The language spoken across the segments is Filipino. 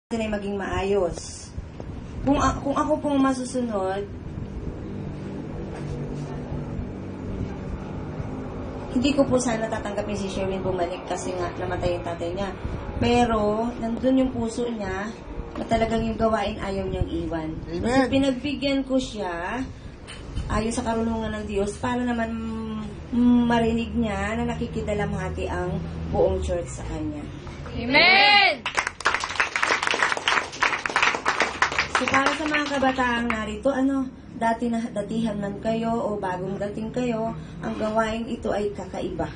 ay maging maayos. Kung ako pong masusunod, hindi ko po sana tatanggapin si Sherwin bumalik kasi nga namatay yung tatay niya. Pero, nandun yung puso niya na talagang yung gawain ayaw niyang iwan. So, pinagbigyan ko siya ayon sa karunungan ng Diyos para naman marinig niya na nakikidalamhati ang buong church sa kanya. Amen! So, para sa mga kabataang narito, datihan man kayo o bagong dating kayo, ang gawain ito ay kakaiba.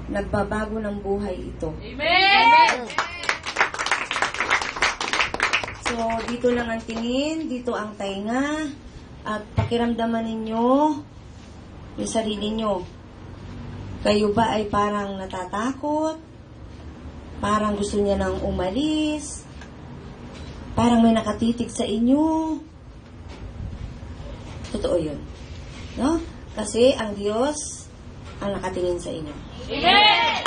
Nagbabago ng buhay ito. Amen! So, dito lang ang tingin, dito ang tainga, at pakiramdaman ninyo yung sarili nyo. Kayo ba ay parang natatakot? Parang gusto niya nang umalis? Parang may nakatitig sa inyo. Totoo yun. No? Kasi ang Diyos ang nakatingin sa inyo. Amen!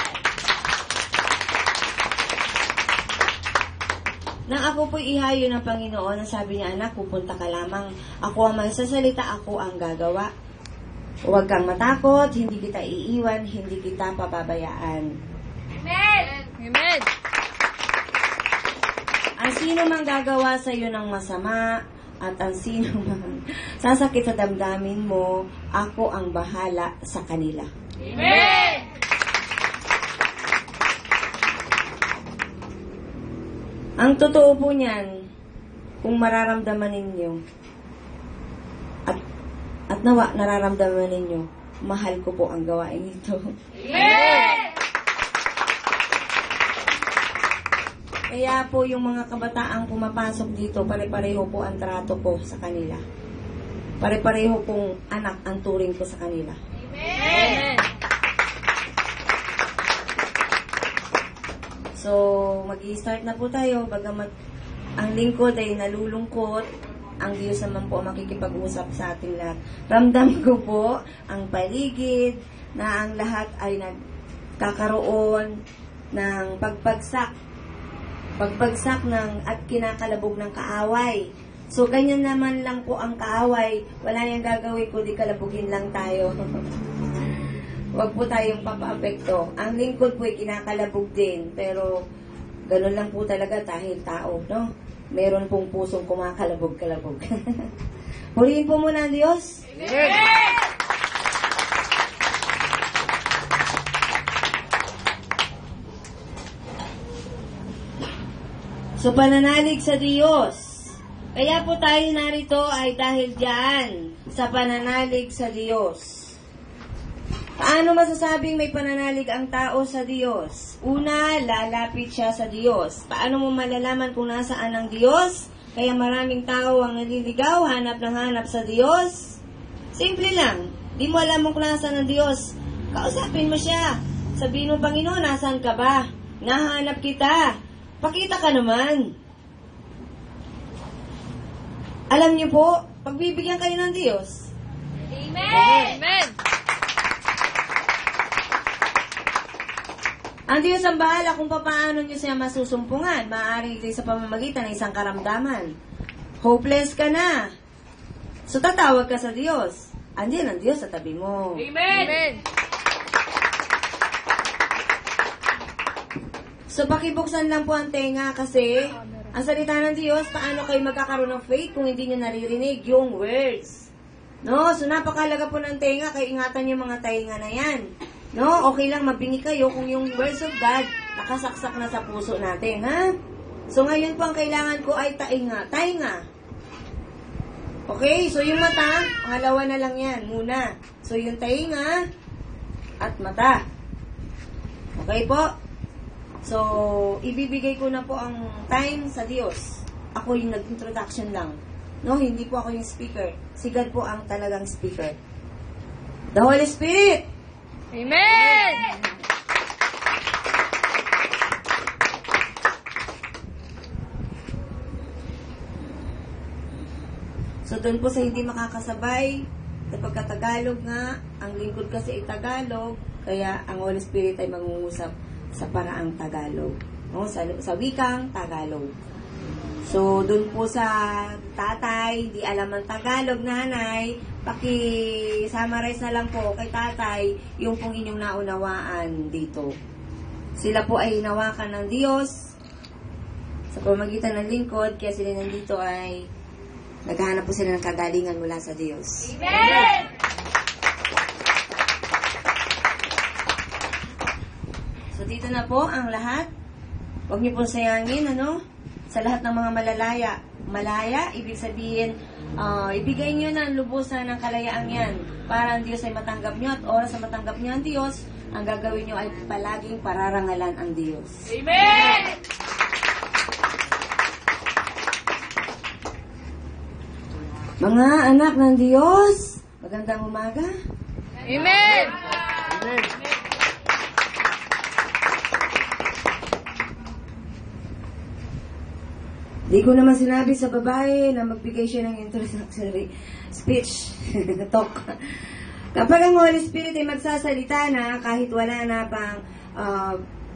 Nang ako po'y ihayo ng Panginoon, ang sabi niya, anak, pupunta ka lamang. Ako ang magsasalita, ako ang gagawa. Huwag kang matakot, hindi kita iiwan, hindi kita pababayaan. Amen! Amen! Ang sino mang gagawa sa iyo ng masama at ang sino mang sasakit sa damdamin mo, ako ang bahala sa kanila. Amen! Ang totoo po niyan, kung mararamdaman ninyo, at nawa nararamdaman ninyo, mahal ko po ang gawain ito. Amen! Kaya po yung mga kabataang pumapasok dito, pare-pareho po ang trato ko sa kanila. Pare-pareho pong anak ang turing ko sa kanila. Amen! So, mag-i-start na po tayo. Bagamat ang lingkod ay nalulungkot, ang Diyos naman po makikipag-usap sa ating lahat. Ramdam ko po ang paligid na ang lahat ay nagkakaroon ng pagbagsak ng at kinakalabog ng kaaway. So, ganyan naman lang po ang kaaway. Wala niyang gagawin kundi kalabugin lang tayo. Huwag po tayong papaapekto. Ang lingkod po ay kinakalabog din. Pero, ganun lang po talaga dahil tao, no? Meron pong pusong kumakalabog-kalabog. Purihin po muna ang Diyos. Amen! So, pananalig sa Diyos. Kaya po tayo narito ay dahil diyan sa pananalig sa Diyos. Paano masasabing may pananalig ang tao sa Diyos? Una, lalapit siya sa Diyos. Paano mo malalaman kung nasaan ang Diyos? Kaya maraming tao ang naliligaw, hanap sa Diyos. Simple lang. Di mo alam kung nasaan ang Diyos. Kausapin mo siya. Sabihin mo, Panginoon, nasaan ka ba? Nahanap kita. Pakita ka naman. Alam niyo po, pagbibigyan kayo ng Diyos. Amen! Amen! Ang Diyos ang bahala kung paano niyo siya masusumpungan. Maaaring ito sa pamamagitan ng isang karamdaman. Hopeless ka na. So, tatawag ka sa Diyos. Andiyan ang Diyos sa tabi mo. Amen! So, pakibuksan lang po ang tenga kasi ang salita ng Diyos, paano kayo magkakaroon ng faith kung hindi nyo naririnig yung words? No? So, napakalaga po ng tenga, kaya ingatan yung mga tenga na yan. No? Okay lang mabingi kayo kung yung words of God nakasaksak na sa puso natin, ha? So, ngayon po ang kailangan ko ay tainga. Okay? So, yung mata, pangalawa na lang yan, muna. So, yung tainga at mata. Okay po? So, ibibigay ko na po ang time sa Diyos. Ako yung nag-introduction lang. No, hindi po ako yung speaker. Si God po ang talagang speaker. The Holy Spirit! Amen! So, doon po sa hindi makakasabay, kapag Tagalog nga, ang lingkod kasi ay Tagalog, kaya ang Holy Spirit ay mangungusap sa paraang Tagalog. No? Sa wikang Tagalog. So, dun po sa tatay, di alam ang Tagalog, nanay, paki-summarize na lang po kay tatay yung pong inyong naunawaan dito. Sila po ay hinawakan ng Diyos sa pamagitan ng lingkod, kaya sila nandito ay naghahanap po sila ng kagalingan mula sa Diyos. Amen! So, dito na po ang lahat. Huwag niyo pong sayangin, sa lahat ng mga malaya, ibig sabihin, ibigay niyo na ang lubusan ng kalayaan yan para ang Diyos ay matanggap niyo at oras na matanggap niyo ang Diyos, ang gagawin niyo ay palaging pararangalan ang Diyos. Amen! Mga anak ng Diyos, magandang umaga. Amen! Amen. Di ko naman sinabi sa babae na magbigay siya ng introductory speech, talk. Kapag ang Holy Spirit ay magsasalita na, kahit wala na pang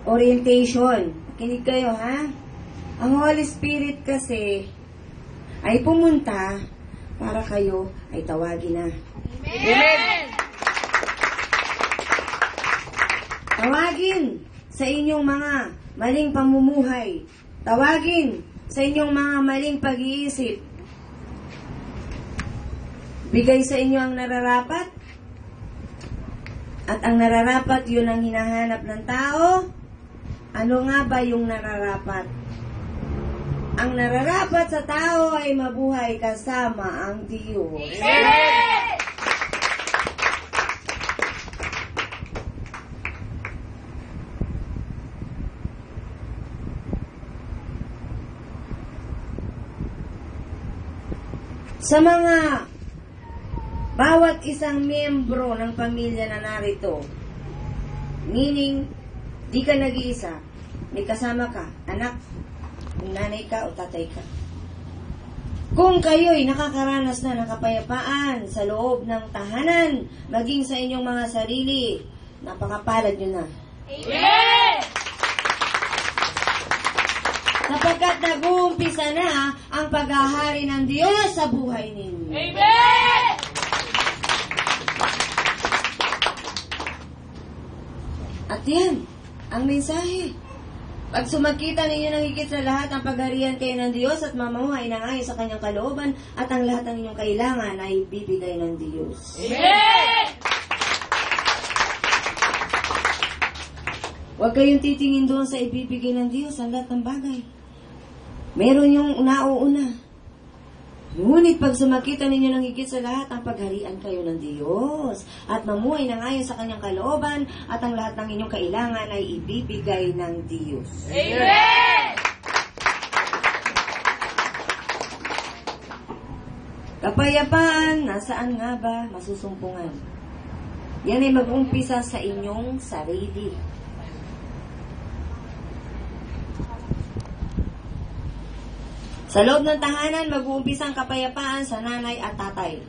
orientation, kinig kayo ha? Ang Holy Spirit kasi ay pumunta para kayo ay tawagin na. Amen! Tawagin sa inyong mga maling pamumuhay. Tawagin sa inyong mga maling pag-iisip. Bigay sa inyo ang nararapat. At ang nararapat, yun ang hinahanap ng tao. Ano nga ba yung nararapat? Ang nararapat sa tao ay mabuhay kasama ang Diyos. Amen! Sa mga bawat isang miyembro ng pamilya na narito, meaning, di ka nag-iisa, may kasama ka, anak, kung nanay ka o tatay ka. Kung kayo'y nakakaranas na ng kapayapaan sa loob ng tahanan, maging sa inyong mga sarili, napakapalad nyo na. Amen! Sapagkat nag-uumpisa na ang paghahari ng Diyos sa buhay ninyo. Amen! At yan, ang mensahe. Pag sumakita ninyo ng higit sa lahat ang pagharian kayo ng Diyos at mamamuhay ng ayon sa kanyang kalooban at ang lahat ng inyong kailangan ay bibigay ng Diyos. Amen! Huwag kayong titingin doon sa ibibigay ng Diyos ang lahat ng bagay. Meron yung nauuna. Ngunit pag sumakita ninyo ng higit sa lahat ang pagharian kayo ng Diyos at mamuhay ng ayon sa kanyang kalooban at ang lahat ng inyong kailangan ay ibibigay ng Diyos. Amen! Kapayapaan, nasaan nga ba masusumpungan? Yan ay mag-umpisa sa inyong sarili. Sa loob ng tahanan, mag-uumpisa ang kapayapaan sa nanay at tatay.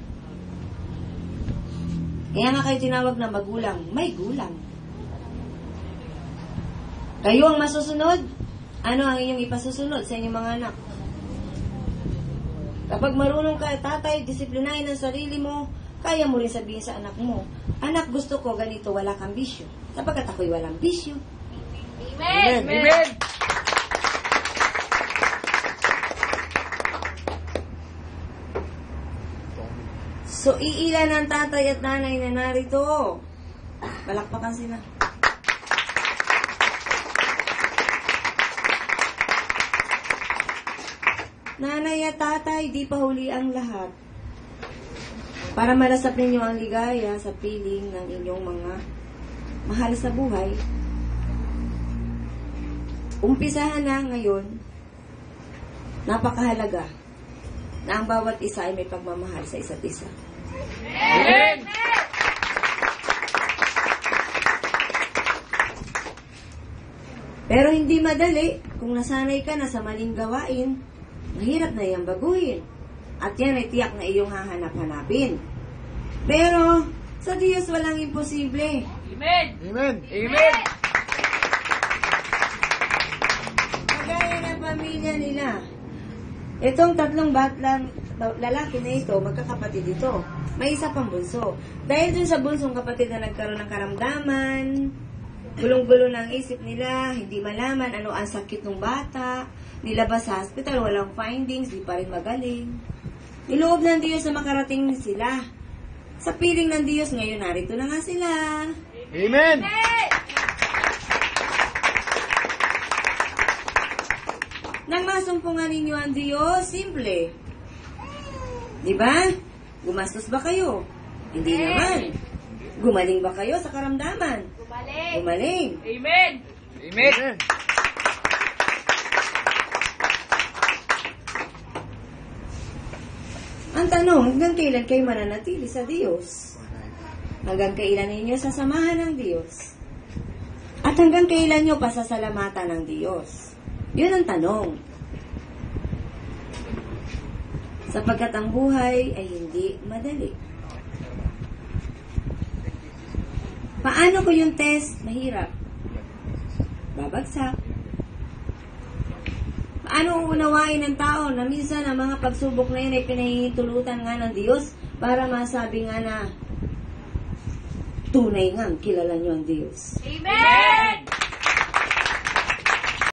Kaya nga kayo tinawag na magulang. May gulang. Kayo ang masusunod. Ano ang inyong ipasusunod sa inyong mga anak? Kapag marunong ka, tatay, disiplinahin ang sarili mo, kaya mo rin sabihin sa anak mo, anak, gusto ko ganito, wala kang bisyo. Sapagkat ako'y walang bisyo. Amen! Amen. So, iilan ang tatay at nanay na narito. Palakpakan sila. Nanay at tatay, di pa huli ang lahat. Para malasap ninyo ang ligaya sa piling ng inyong mga mahal sa buhay. Umpisahan na ngayon, napakahalaga na ang bawat isa ay may pagmamahal sa isa't isa. Amen! Pero hindi madali kung nasanay ka na sa maling gawain, mahirap na iyang baguhin. At yan ay tiyak na iyong hahanap-hanapin. Pero sa Diyos walang imposible. Amen! Amen. Amen. Kagaya ng pamilya nila, Itong tatlong lalaki na ito, magkakapatid ito. May isa pang bunso. Dahil dun sa bunsong kapatid na nagkaroon ng karamdaman, gulong-gulo ng isip nila, hindi malaman ano ang sakit ng bata, nilabas sa hospital, walang findings, di pa rin magaling. Niloob ng Diyos na makarating sila. Sa piling ng Diyos, ngayon narito na nga sila. Amen. Nang masumpungan ninyo ang Diyos, simple. Di ba? Gumastos ba kayo? Hindi naman. Gumaling ba kayo sa karamdaman? Gumaling. Gumaling. Amen. Amen. Ang tanong, hanggang kailan kayo mananatili sa Diyos? Hanggang kailan ninyo sasamahan ng Diyos? At hanggang kailan nyo pasasalamatan ng Diyos? Yun ang tanong. Sapagkat ang buhay ay hindi madali. Paano ko yung test? Mahirap. Babagsak. Paano uunawain ng tao na minsan ang mga pagsubok na yun ay pinahihintulutan nga ng Diyos para masabi nga na tunay nga kilala nyo ang Diyos. Amen.